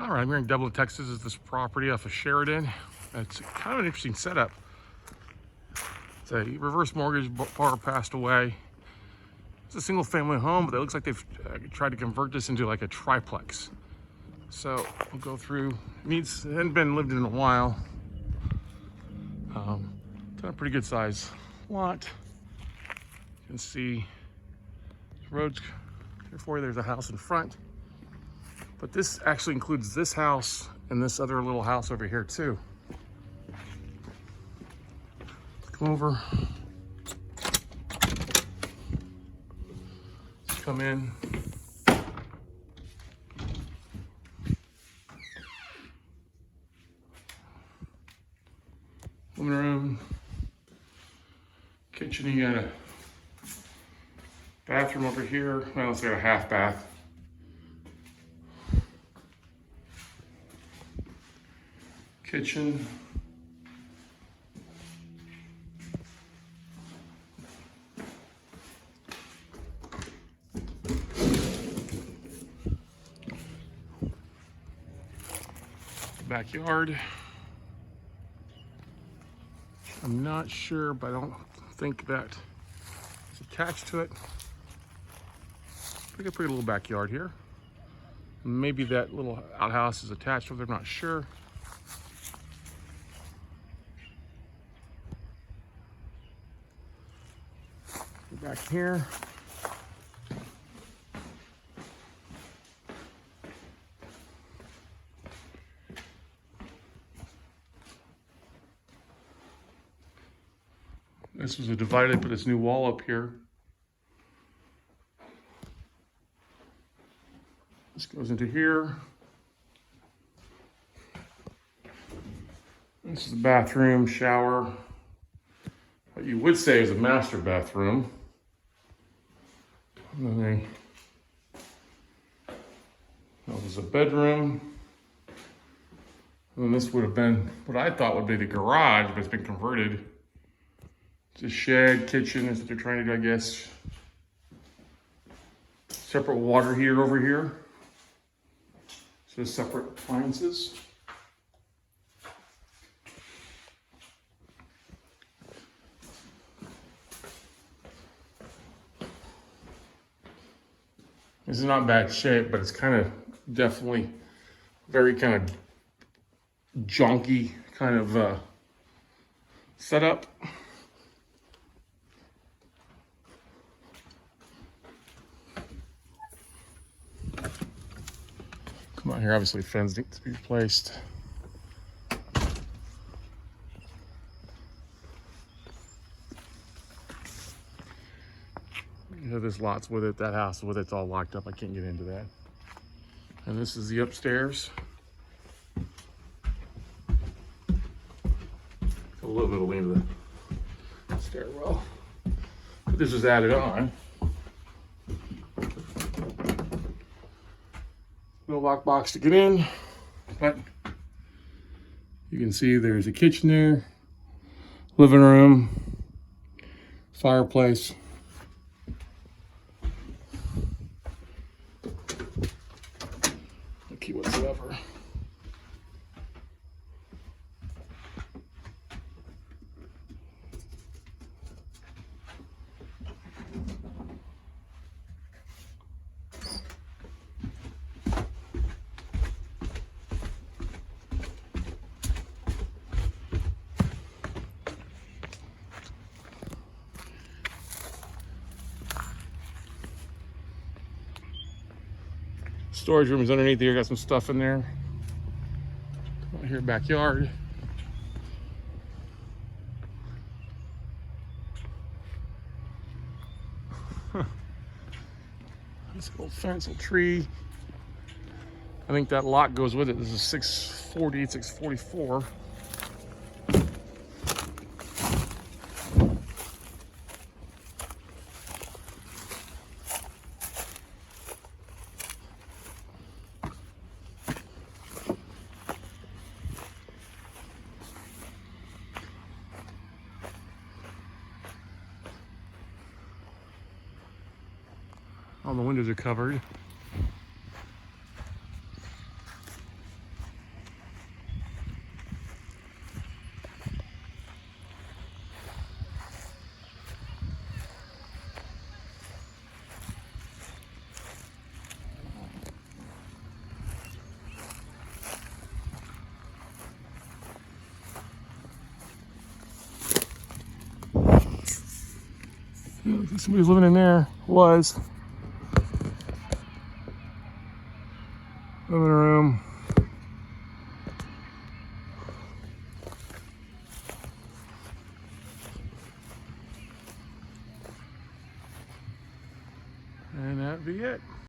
All right, I'm here in Dublin, Texas. Is this property off of Sheridan? It's kind of an interesting setup. It's a reverse mortgage. Borrower passed away. It's a single-family home, but it looks like they've tried to convert this into like a triplex. So we'll go through. It hadn't been lived in a while. It's a pretty good size lot. You can see the roads here for you. There's a house in front. But this actually includes this house and this other little house over here too. Let's come over. Let's come in. Living room. Kitchen, you got a bathroom over here. Well, let's say a half bath. Kitchen. Backyard. I'm not sure, but I don't think that it's attached to it. Pretty little backyard here. Maybe that little outhouse is attached to it, I'm not sure. Back here. This was a divider. They put this new wall up here. This goes into here. This is the bathroom, shower. What you would say is a master bathroom. And then that was a bedroom. And then this would have been what I thought would be the garage, but it's been converted. It's a shed, kitchen is what they're trying to do, I guess. Separate water heater over here. So separate appliances. This is not bad shape, but it's kind of definitely very kind of junky kind of setup. Come on here, obviously fence needs to be replaced. You know, there's lots with it. That house with it's all locked up. I can't get into that. And this is the upstairs. A little bit of lean to the stairwell. But this is added on. No lockbox to get in, but you can see there's a kitchen there, living room, fireplace. No key whatsoever. Storage room is underneath here. Got some stuff in there. Come out here, backyard. This old fence, little tree. I think that lot goes with it. This is 640, 644. All the windows are covered. Somebody was living in there. Was living room. And that'd be it.